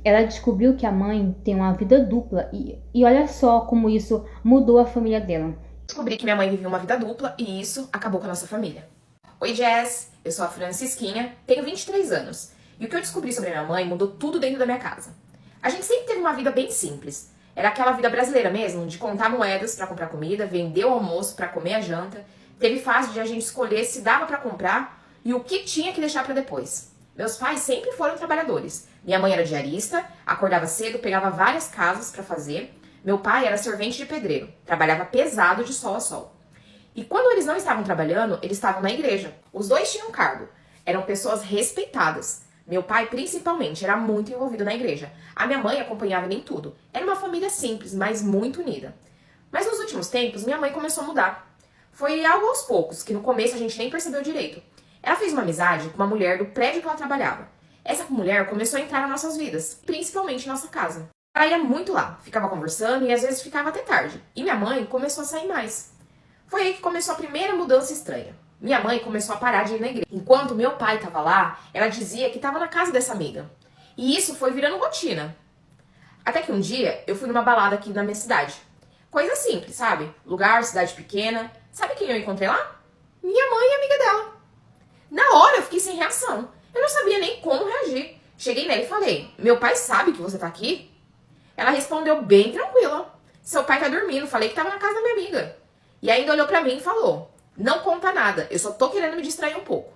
ela descobriu que a mãe tem uma vida dupla e olha só como isso mudou a família dela. Descobri que minha mãe vivia uma vida dupla e isso acabou com a nossa família. Oi, Jess, eu sou a Francisquinha, tenho 23 anos e o que eu descobri sobre a minha mãe mudou tudo dentro da minha casa. A gente sempre teve uma vida bem simples. Era aquela vida brasileira mesmo, de contar moedas pra comprar comida, vender o almoço pra comer a janta. Teve fase de a gente escolher se dava pra comprar e o que tinha que deixar pra depois. Meus pais sempre foram trabalhadores. Minha mãe era diarista, acordava cedo, pegava várias casas pra fazer. Meu pai era servente de pedreiro, trabalhava pesado de sol a sol. E quando eles não estavam trabalhando, eles estavam na igreja. Os dois tinham cargo, eram pessoas respeitadas. Meu pai, principalmente, era muito envolvido na igreja. A minha mãe acompanhava ele em tudo. Era uma família simples, mas muito unida. Mas nos últimos tempos, minha mãe começou a mudar. Foi algo aos poucos, que no começo a gente nem percebeu direito. Ela fez uma amizade com uma mulher do prédio que ela trabalhava. Essa mulher começou a entrar nas nossas vidas, principalmente na nossa casa. Ela ia muito lá, ficava conversando e às vezes ficava até tarde. E minha mãe começou a sair mais. Foi aí que começou a primeira mudança estranha. Minha mãe começou a parar de ir na igreja. Enquanto meu pai estava lá, ela dizia que estava na casa dessa amiga. E isso foi virando rotina. Até que um dia eu fui numa balada aqui na minha cidade. Coisa simples, sabe? Lugar, cidade pequena. Sabe quem eu encontrei lá? Minha mãe e a amiga dela. Na hora eu fiquei sem reação. Eu não sabia nem como reagir. Cheguei nela e falei: meu pai sabe que você tá aqui? Ela respondeu bem tranquila: seu pai tá dormindo, falei que tava na casa da minha amiga. E ainda olhou pra mim e falou: não conta nada, eu só tô querendo me distrair um pouco.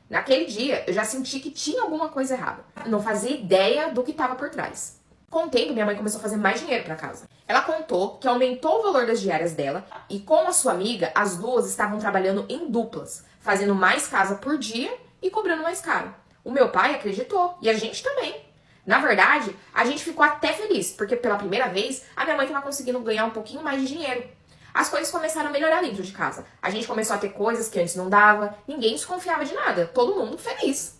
Naquele dia, eu já senti que tinha alguma coisa errada. Não fazia ideia do que estava por trás. Com o tempo, minha mãe começou a fazer mais dinheiro pra casa. Ela contou que aumentou o valor das diárias dela e com a sua amiga, as duas estavam trabalhando em duplas, fazendo mais casa por dia e cobrando mais caro. O meu pai acreditou e a gente também. Na verdade, a gente ficou até feliz, porque pela primeira vez, a minha mãe estava conseguindo ganhar um pouquinho mais de dinheiro. As coisas começaram a melhorar dentro de casa. A gente começou a ter coisas que antes não dava, ninguém desconfiava de nada, todo mundo feliz.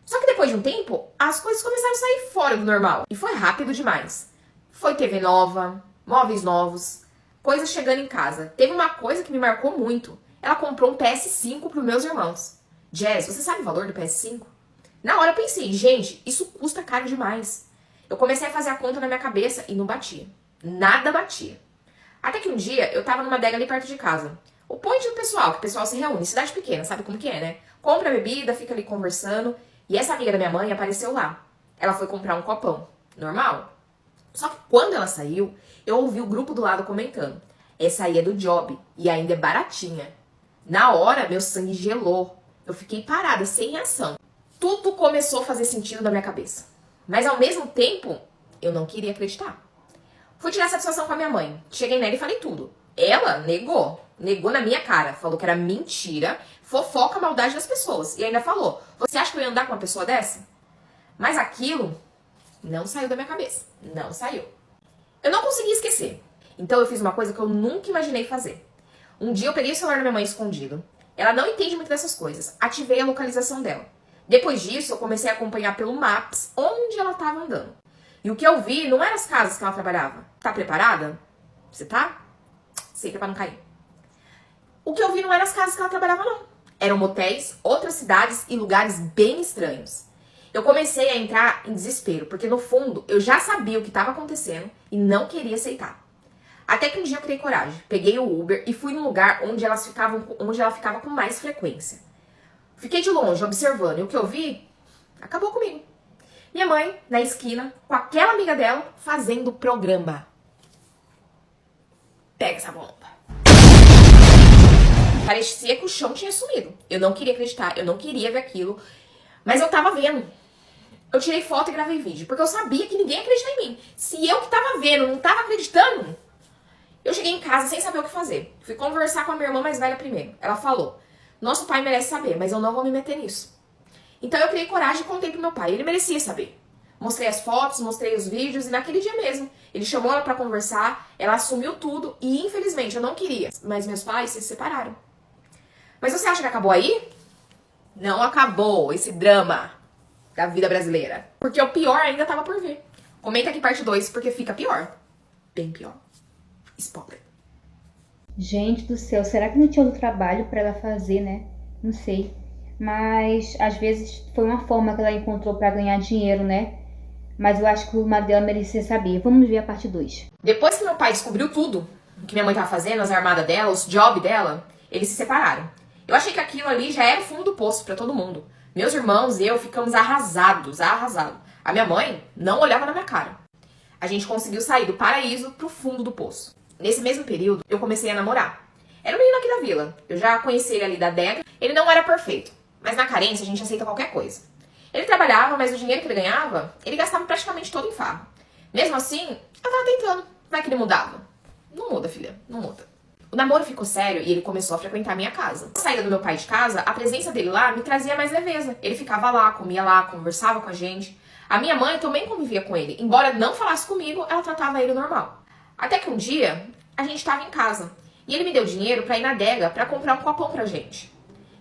Só que depois de um tempo, as coisas começaram a sair fora do normal. E foi rápido demais. Foi TV nova, móveis novos, coisas chegando em casa. Teve uma coisa que me marcou muito. Ela comprou um PS5 para os meus irmãos. Jess, você sabe o valor do PS5? Na hora eu pensei, gente, isso custa caro demais. Eu comecei a fazer a conta na minha cabeça e não batia. Nada batia. Até que um dia eu tava numa adega ali perto de casa. O point do pessoal, que o pessoal se reúne, cidade pequena, sabe como que é, né? Compra bebida, fica ali conversando. E essa amiga da minha mãe apareceu lá. Ela foi comprar um copão. Normal. Só que quando ela saiu, eu ouvi o grupo do lado comentando: essa aí é do Job e ainda é baratinha. Na hora, meu sangue gelou. Eu fiquei parada, sem reação. Tudo começou a fazer sentido na minha cabeça. Mas ao mesmo tempo, eu não queria acreditar. Fui tirar satisfação com a minha mãe. Cheguei nela e falei tudo. Ela negou. Negou na minha cara. Falou que era mentira, fofoca, maldade das pessoas. E ainda falou: você acha que eu ia andar com uma pessoa dessa? Mas aquilo não saiu da minha cabeça. Não saiu. Eu não consegui esquecer. Então eu fiz uma coisa que eu nunca imaginei fazer. Um dia eu peguei o celular da minha mãe escondido. Ela não entende muito dessas coisas. Ativei a localização dela. Depois disso, eu comecei a acompanhar pelo Maps onde ela estava andando. E o que eu vi não eram as casas que ela trabalhava. Tá preparada? Você tá? Sempre pra não cair. O que eu vi não eram as casas que ela trabalhava, não. Eram motéis, outras cidades e lugares bem estranhos. Eu comecei a entrar em desespero, porque no fundo eu já sabia o que estava acontecendo e não queria aceitar. Até que um dia eu criei coragem, peguei o Uber e fui num lugar onde ela ficava com mais frequência. Fiquei de longe, observando, e o que eu vi acabou comigo. Minha mãe, na esquina, com aquela amiga dela, fazendo programa. Pega essa bomba. Parecia que o chão tinha sumido. Eu não queria acreditar, eu não queria ver aquilo, mas eu tava vendo. Eu tirei foto e gravei vídeo, porque eu sabia que ninguém ia acreditar em mim. Se eu que tava vendo não tava acreditando, eu cheguei em casa sem saber o que fazer. Fui conversar com a minha irmã mais velha primeiro. Ela falou: nosso pai merece saber, mas eu não vou me meter nisso. Então eu criei coragem e contei pro meu pai. Ele merecia saber. Mostrei as fotos, mostrei os vídeos e naquele dia mesmo, ele chamou ela pra conversar, ela assumiu tudo e infelizmente eu não queria. Mas meus pais se separaram. Mas você acha que acabou aí? Não acabou esse drama da vida brasileira. Porque o pior ainda tava por vir. Comenta aqui parte 2 porque fica pior. Bem pior. Spoiler. Gente do céu, será que não tinha outro trabalho pra ela fazer, né? Não sei. Mas às vezes foi uma forma que ela encontrou pra ganhar dinheiro, né? Mas eu acho que o marido dela merecia saber. Vamos ver a parte 2. Depois que meu pai descobriu tudo o que minha mãe tava fazendo, as armadas dela, os job dela, eles se separaram. Eu achei que aquilo ali já era o fundo do poço pra todo mundo. Meus irmãos e eu ficamos arrasados. A minha mãe não olhava na minha cara. A gente conseguiu sair do paraíso pro fundo do poço. Nesse mesmo período, eu comecei a namorar. Era um menino aqui da vila. Eu já conheci ele ali da adega. Ele não era perfeito, mas na carência a gente aceita qualquer coisa. Ele trabalhava, mas o dinheiro que ele ganhava, ele gastava praticamente todo em farra. Mesmo assim, eu tava tentando. Vai que ele mudava. Não muda, filha. Não muda. O namoro ficou sério e ele começou a frequentar a minha casa. Na saída do meu pai de casa, a presença dele lá me trazia mais leveza. Ele ficava lá, comia lá, conversava com a gente. A minha mãe também convivia com ele. Embora não falasse comigo, ela tratava ele normal. Até que um dia, a gente estava em casa. E ele me deu dinheiro pra ir na adega pra comprar um copão pra gente.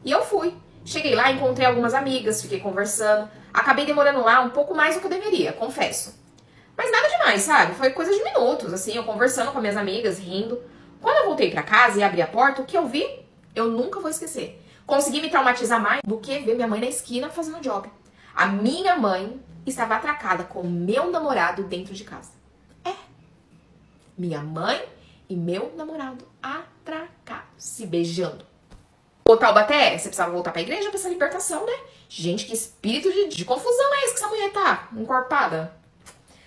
E eu fui. Cheguei lá, encontrei algumas amigas, fiquei conversando. Acabei demorando lá um pouco mais do que eu deveria, confesso. Mas nada demais, sabe? Foi coisa de minutos, assim, eu conversando com minhas amigas, rindo. Quando eu voltei pra casa e abri a porta, o que eu vi, eu nunca vou esquecer. Consegui me traumatizar mais do que ver minha mãe na esquina fazendo job. A minha mãe estava atracada com o meu namorado dentro de casa. É. Minha mãe e meu namorado atracados, se beijando. Ô Taubaté, você precisava voltar pra igreja pra essa libertação, né? Gente, que espírito de confusão é esse que essa mulher tá encorpada?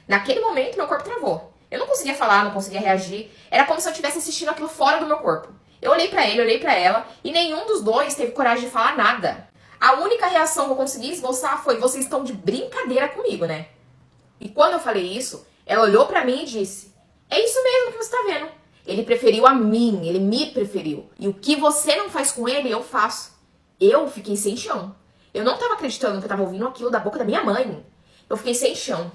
Naquele momento, meu corpo travou. Eu não conseguia falar, não conseguia reagir. Era como se eu estivesse assistindo aquilo fora do meu corpo. Eu olhei pra ele, olhei pra ela, e nenhum dos dois teve coragem de falar nada. A única reação que eu consegui esboçar foi: vocês estão de brincadeira comigo, né? E quando eu falei isso, ela olhou pra mim e disse: é isso mesmo que você tá vendo. Ele preferiu a mim, ele me preferiu. E o que você não faz com ele, eu faço. Eu fiquei sem chão. Eu não tava acreditando que eu tava ouvindo aquilo da boca da minha mãe. Eu fiquei sem chão.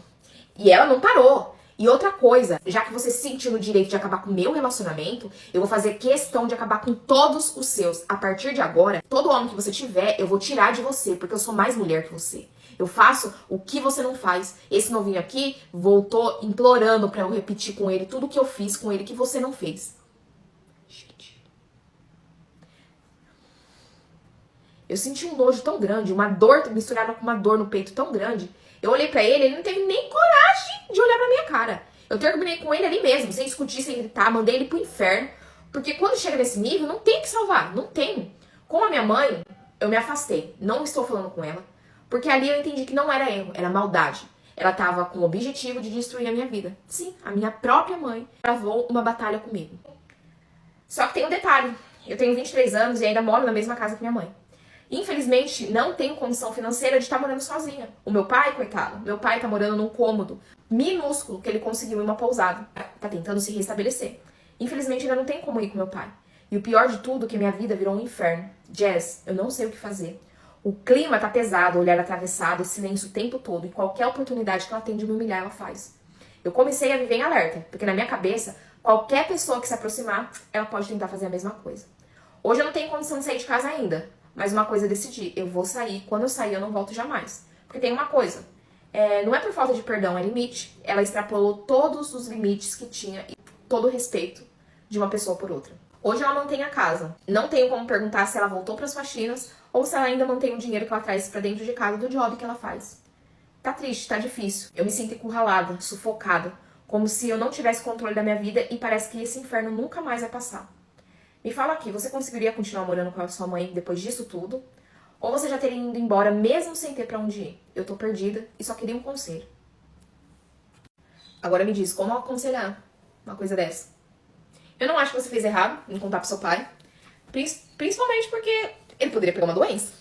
E ela não parou. E outra coisa, já que você se sentiu no direito de acabar com o meu relacionamento, eu vou fazer questão de acabar com todos os seus. A partir de agora, todo homem que você tiver, eu vou tirar de você, porque eu sou mais mulher que você. Eu faço o que você não faz. Esse novinho aqui voltou implorando pra eu repetir com ele tudo que eu fiz com ele que você não fez. Gente. Eu senti um nojo tão grande, uma dor misturada com uma dor no peito tão grande. Eu olhei pra ele, ele não teve nem coragem de olhar pra minha cara. Eu terminei com ele ali mesmo, sem discutir, sem gritar, mandei ele pro inferno. Porque quando chega nesse nível, não tem que salvar, não tem. Com a minha mãe, eu me afastei. Não estou falando com ela. Porque ali eu entendi que não era erro, era maldade. Ela tava com o objetivo de destruir a minha vida. Sim, a minha própria mãe travou uma batalha comigo. Só que tem um detalhe. Eu tenho 23 anos e ainda moro na mesma casa que minha mãe. Infelizmente, não tenho condição financeira de estar morando sozinha. O meu pai, coitado, meu pai tá morando num cômodo minúsculo que ele conseguiu em uma pousada. Tá tentando se restabelecer. Infelizmente, ainda não tem como ir com meu pai. E o pior de tudo é que minha vida virou um inferno. Jazz, eu não sei o que fazer. O clima tá pesado, o olhar atravessado, silêncio o tempo todo. E qualquer oportunidade que ela tem de me humilhar, ela faz. Eu comecei a viver em alerta, porque na minha cabeça, qualquer pessoa que se aproximar, ela pode tentar fazer a mesma coisa. Hoje eu não tenho condição de sair de casa ainda. Mas uma coisa eu decidi, eu vou sair. Quando eu sair, eu não volto jamais. Porque tem uma coisa, não é por falta de perdão, é limite. Ela extrapolou todos os limites que tinha e todo o respeito de uma pessoa por outra. Hoje ela mantém a casa. Não tenho como perguntar se ela voltou para as faxinas ou se ela ainda mantém o dinheiro que ela traz para dentro de casa do job que ela faz. Tá triste, tá difícil. Eu me sinto encurralada, sufocada, como se eu não tivesse controle da minha vida e parece que esse inferno nunca mais vai passar. Me fala aqui, você conseguiria continuar morando com a sua mãe depois disso tudo? Ou você já teria ido embora mesmo sem ter pra onde ir? Eu tô perdida e só queria um conselho. Agora me diz, como aconselhar uma coisa dessa? Eu não acho que você fez errado em contar pro seu pai. Principalmente porque ele poderia pegar uma doença.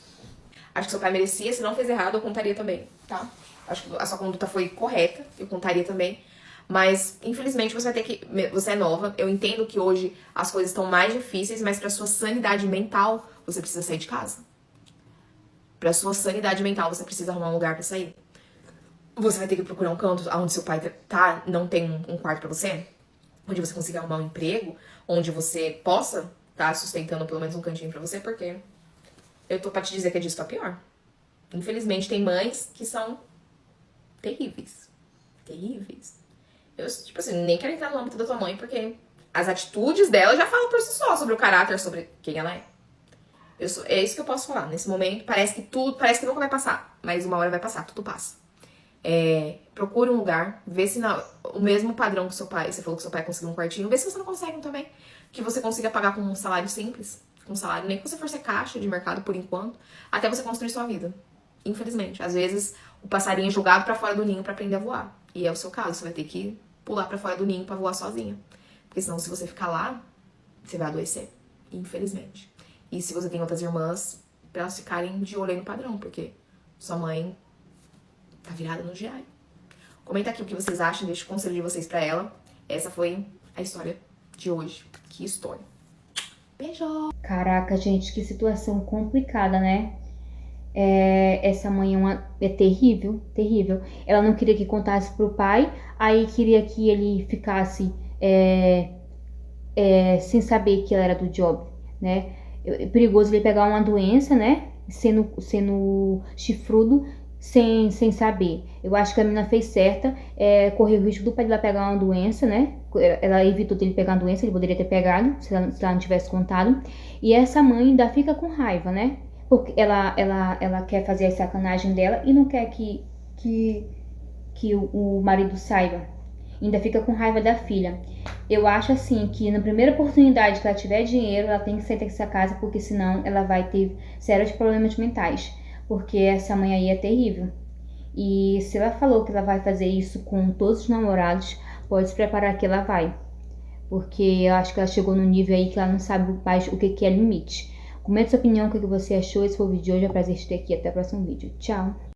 Acho que seu pai merecia, se não fez errado, eu contaria também, tá? Acho que a sua conduta foi correta, eu contaria também. Mas, infelizmente, você vai ter que... Você é nova, eu entendo que hoje as coisas estão mais difíceis, mas pra sua sanidade mental, você precisa sair de casa. Pra sua sanidade mental, você precisa arrumar um lugar pra sair. Você vai ter que procurar um canto onde seu pai tá, não tem um quarto pra você, onde você consiga arrumar um emprego, onde você possa tá sustentando pelo menos um cantinho pra você, porque eu tô pra te dizer que é disso pra pior. Infelizmente, tem mães que são terríveis. Terríveis. Eu, tipo assim, nem quero entrar no âmbito da tua mãe, porque as atitudes dela já falam por si só sobre o caráter, sobre quem ela é. É isso que eu posso falar. Nesse momento, parece que nunca vai passar. Mas uma hora vai passar, tudo passa. Procure um lugar, vê se o mesmo padrão que seu pai, você falou que seu pai conseguiu um quartinho, vê se você não consegue também. Que você consiga pagar com um salário simples, com um salário nem que você for ser caixa de mercado por enquanto, até você construir sua vida. Infelizmente, às vezes o passarinho é jogado pra fora do ninho pra aprender a voar. E é o seu caso, você vai ter que pular pra fora do ninho pra voar sozinha. Porque senão, se você ficar lá, você vai adoecer, infelizmente. E se você tem outras irmãs, pra elas ficarem de olho aí no padrão, porque sua mãe tá virada no diário. Comenta aqui o que vocês acham, deixa o conselho de vocês pra ela. Essa foi a história de hoje. Que história. Beijo! Caraca, gente, que situação complicada, né? Essa mãe é terrível, terrível. Ela não queria que contasse pro pai, aí queria que ele ficasse sem saber que ela era do job, né? É perigoso ele pegar uma doença, né? Sendo chifrudo, sem saber. Eu acho que a menina fez certa, correu o risco do pai dela pegar uma doença, né? Ela evitou dele pegar uma doença, ele poderia ter pegado, se ela não tivesse contado. E essa mãe ainda fica com raiva, né? Porque ela quer fazer a sacanagem dela e não quer que o marido saiba. Ainda fica com raiva da filha. Eu acho assim que na primeira oportunidade que ela tiver dinheiro, ela tem que sair dessa casa, porque senão ela vai ter sérios problemas mentais. Porque essa mãe aí é terrível. E se ela falou que ela vai fazer isso com todos os namorados, pode se preparar que ela vai. Porque eu acho que ela chegou num nível aí que ela não sabe mais o que é limite. Comente sua opinião, o que você achou. Esse foi o vídeo de hoje. É um prazer te ter aqui. Até o próximo vídeo. Tchau!